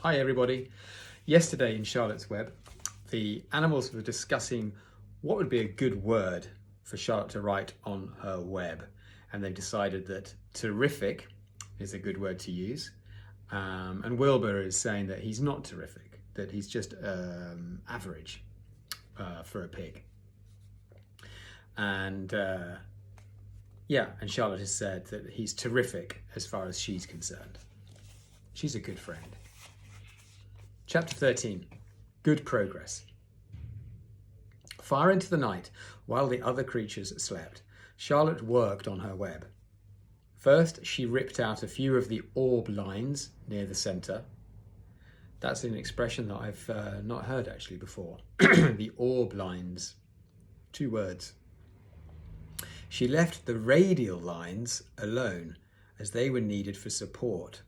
Hi everybody. Yesterday in Charlotte's Web, the animals were discussing what would be a good word for Charlotte to write on her web. And they decided that terrific is a good word to use. And Wilbur is saying that he's not terrific, that he's just average for a pig. And and Charlotte has said that he's terrific as far as she's concerned. She's a good friend. Chapter 13, Good Progress. Far into the night, while the other creatures slept, Charlotte worked on her web. First, she ripped out a few of the orb lines near the centre. That's an expression that I've not heard actually before. The orb lines. 2 words. She left the radial lines alone as they were needed for support.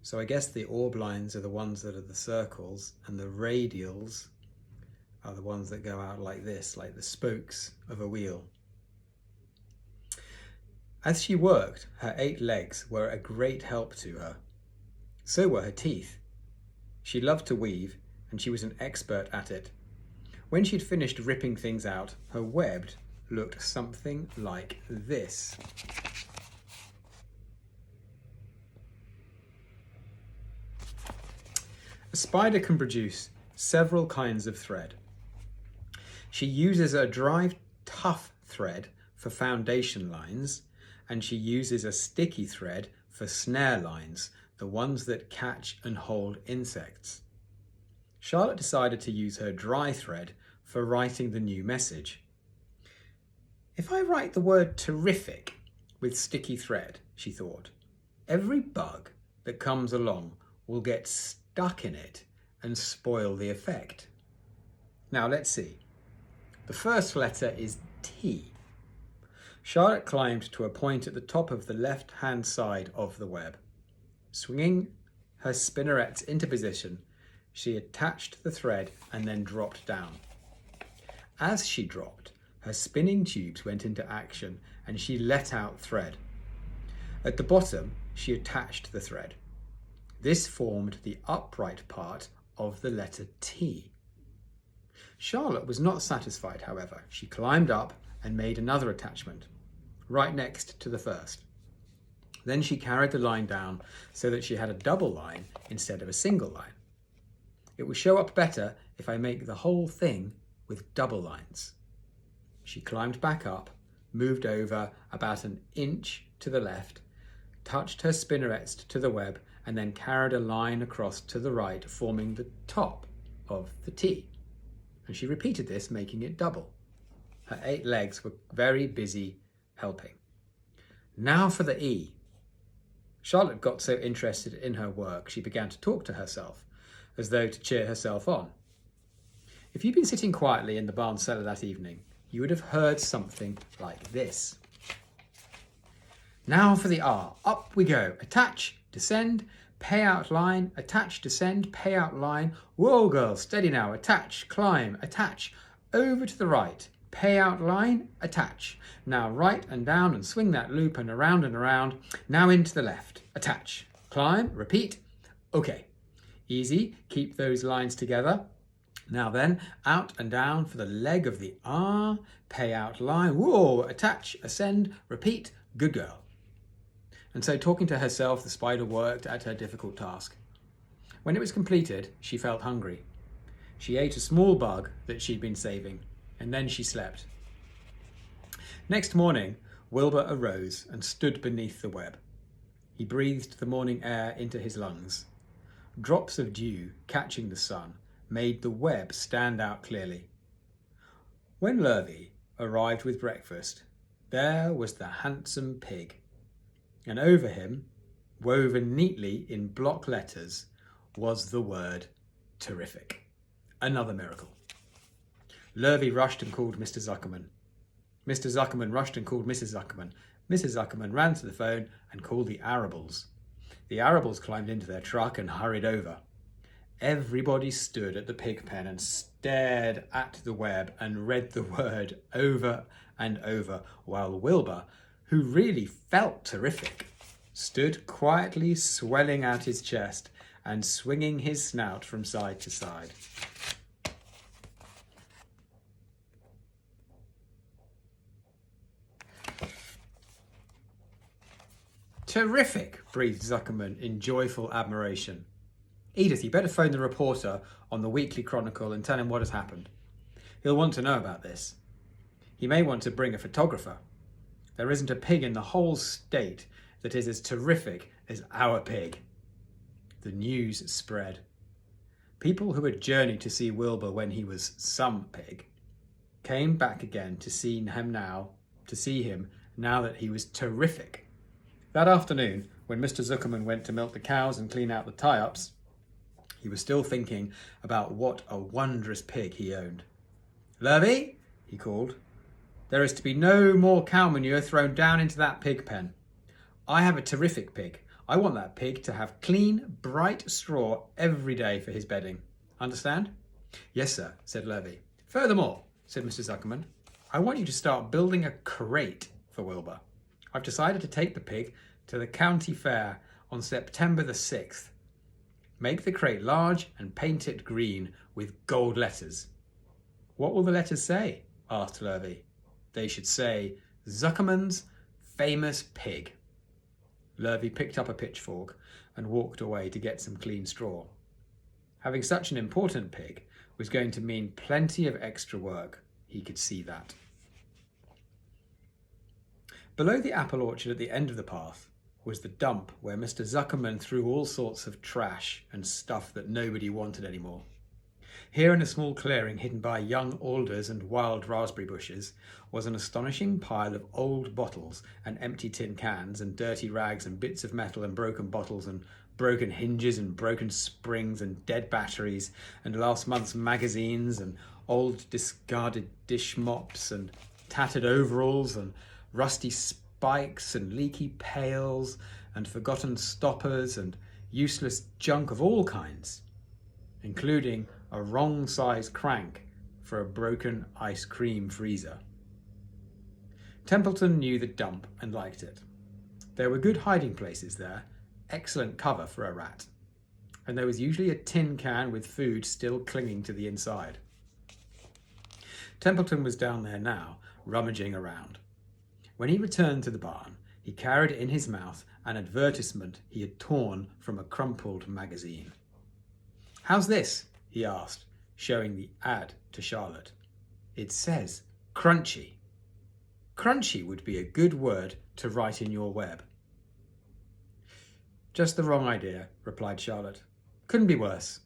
So I guess the orb lines are the ones that are the circles, and the radials are the ones that go out like this, like the spokes of a wheel. As she worked, her 8 legs were a great help to her. So were her teeth. She loved to weave, and she was an expert at it. When she'd finished ripping things out, her web looked something like this. A spider can produce several kinds of thread. She uses a dry, tough thread for foundation lines, and she uses a sticky thread for snare lines, the ones that catch and hold insects. Charlotte decided to use her dry thread for writing the new message. If I write the word terrific with sticky thread, she thought, every bug that comes along will get stuck in it and spoil the effect. Now let's see. The first letter is T. Charlotte climbed to a point at the top of the left-hand side of the web. Swinging her spinnerets into position, she attached the thread and then dropped down. As she dropped, her spinning tubes went into action and she let out thread. At the bottom, she attached the thread. This formed the upright part of the letter T. Charlotte was not satisfied, however. She climbed up and made another attachment, right next to the first. Then she carried the line down so that she had a double line instead of a single line. It will show up better if I make the whole thing with double lines. She climbed back up, moved over about an inch to the left, touched her spinnerets to the web, and then carried a line across to the right, forming the top of the T. And she repeated this, making it double. Her 8 legs were very busy helping. Now for the E. Charlotte got so interested in her work, she began to talk to herself, as though to cheer herself on. If you'd been sitting quietly in the barn cellar that evening, you would have heard something like this. Now for the R. Up we go. Attach, descend, pay out line, attach, descend, pay out line. Whoa, girl, steady now. Attach, climb, attach. Over to the right. Pay out line, attach. Now right and down and swing that loop and around. Now into the left. Attach, climb, repeat. Okay, easy. Keep those lines together. Now then, out and down for the leg of the R. Pay out line. Whoa, attach, ascend, repeat. Good girl. And so, talking to herself, the spider worked at her difficult task. When it was completed, she felt hungry. She ate a small bug that she'd been saving, and then she slept. Next morning, Wilbur arose and stood beneath the web. He breathed the morning air into his lungs. Drops of dew, catching the sun, made the web stand out clearly. When Lurvy arrived with breakfast, there was the handsome pig. And over him, woven neatly in block letters, was the word terrific. Another miracle. Lurvy rushed and called Mr. Zuckerman. Mr. Zuckerman rushed and called Mrs. Zuckerman. Mrs. Zuckerman ran to the phone and called the Arables. The Arables climbed into their truck and hurried over. Everybody stood at the pig pen and stared at the web and read the word over and over, while Wilbur, who really felt terrific, stood quietly swelling out his chest and swinging his snout from side to side. Terrific, breathed Zuckerman in joyful admiration. Edith, you better phone the reporter on the Weekly Chronicle and tell him what has happened. He'll want to know about this. He may want to bring a photographer. There isn't a pig in the whole state that is as terrific as our pig. The news spread. People who had journeyed to see Wilbur when he was some pig came back again to see him now that he was terrific. That afternoon, when Mr. Zuckerman went to milk the cows and clean out the tie-ups, he was still thinking about what a wondrous pig he owned. "Lurvy," he called, "there is to be no more cow manure thrown down into that pig pen. I have a terrific pig. I want that pig to have clean, bright straw every day for his bedding. Understand?" "Yes, sir," said Lurvy. "Furthermore," said Mr. Zuckerman, "I want you to start building a crate for Wilbur. I've decided to take the pig to the county fair on September the 6th. Make the crate large and paint it green with gold letters." "What will the letters say?" asked Lurvy. "They should say, Zuckerman's famous pig." Lurvy picked up a pitchfork and walked away to get some clean straw. Having such an important pig was going to mean plenty of extra work. He could see that. Below the apple orchard at the end of the path was the dump where Mr. Zuckerman threw all sorts of trash and stuff that nobody wanted anymore. Here, in a small clearing hidden by young alders and wild raspberry bushes, was an astonishing pile of old bottles and empty tin cans and dirty rags and bits of metal and broken bottles and broken hinges and broken springs and dead batteries and last month's magazines and old discarded dish mops and tattered overalls and rusty spikes and leaky pails and forgotten stoppers and useless junk of all kinds, including a wrong-size crank for a broken ice cream freezer. Templeton knew the dump and liked it. There were good hiding places there, excellent cover for a rat, and there was usually a tin can with food still clinging to the inside. Templeton was down there now, rummaging around. When he returned to the barn, he carried in his mouth an advertisement he had torn from a crumpled magazine. "How's this?" he asked, showing the ad to Charlotte. "It says crunchy. Crunchy would be a good word to write in your web." "Just the wrong idea," replied Charlotte. "Couldn't be worse.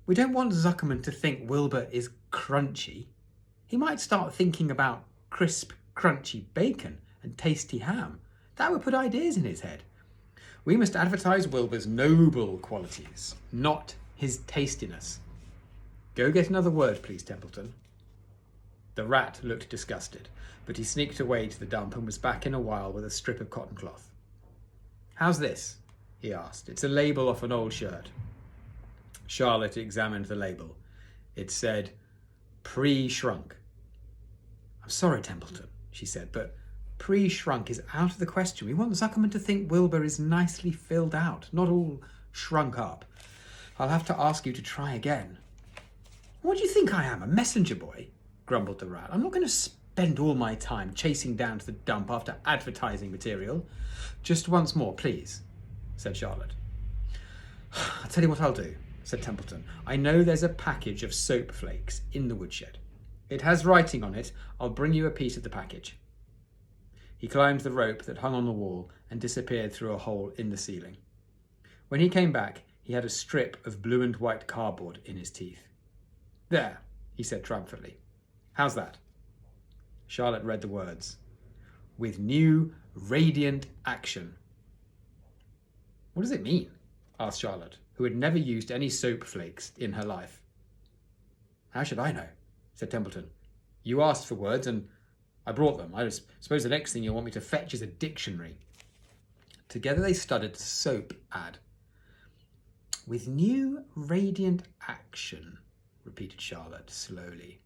We don't want Zuckerman to think Wilbur is crunchy. He might start thinking about crisp, crunchy bacon and tasty ham. That would put ideas in his head. We must advertise Wilbur's noble qualities, not his tastiness. Go get another word, please, Templeton." The rat looked disgusted, but he sneaked away to the dump and was back in a while with a strip of cotton cloth. "How's this?" he asked. "It's a label off an old shirt." Charlotte examined the label. It said, "Pre-shrunk." "I'm sorry, Templeton," she said, "but pre-shrunk is out of the question. We want Zuckerman to think Wilbur is nicely filled out, not all shrunk up. I'll have to ask you to try again." "What do you think I am, a messenger boy?" grumbled the rat. "I'm not going to spend all my time chasing down to the dump after advertising material." "Just once more, please," said Charlotte. "I'll tell you what I'll do," said Templeton. "I know there's a package of soap flakes in the woodshed. It has writing on it. I'll bring you a piece of the package." He climbed the rope that hung on the wall and disappeared through a hole in the ceiling. When he came back, he had a strip of blue and white cardboard in his teeth. "There," he said triumphantly. "How's that?" Charlotte read the words. "With new radiant action." "What does it mean?" asked Charlotte, who had never used any soap flakes in her life. "How should I know?" said Templeton. "You asked for words and I brought them. I suppose the next thing you'll want me to fetch is a dictionary." Together they studied the soap ad. "With new radiant action," repeated Charlotte slowly.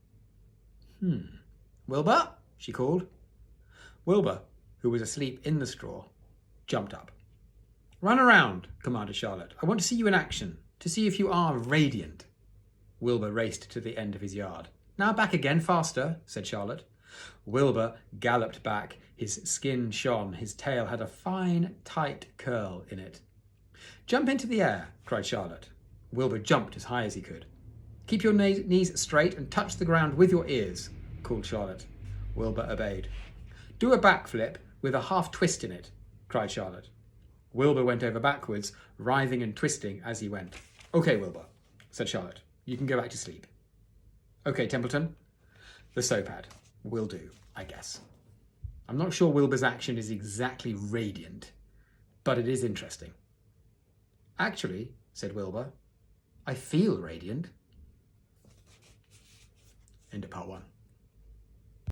"Wilbur," she called. Wilbur, who was asleep in the straw, jumped up. Run around, commanded Charlotte. I want to see you in action, to see if you are radiant. Wilbur raced to the end of his yard. Now back again, faster, said Charlotte. Wilbur galloped back. His skin shone. His tail had a fine, tight curl in it. Jump into the air, cried Charlotte. Wilbur jumped as high as he could. Keep your knees straight and touch the ground with your ears, called Charlotte. Wilbur obeyed. Do a backflip with a half twist in it, cried Charlotte. Wilbur went over backwards, writhing and twisting as he went. Okay, Wilbur, said Charlotte. You can go back to sleep. Okay, Templeton. The soapad. Will do, I guess. I'm not sure Wilbur's action is exactly radiant, but it is interesting. Actually, said Wilbur, I feel radiant. End of part 1.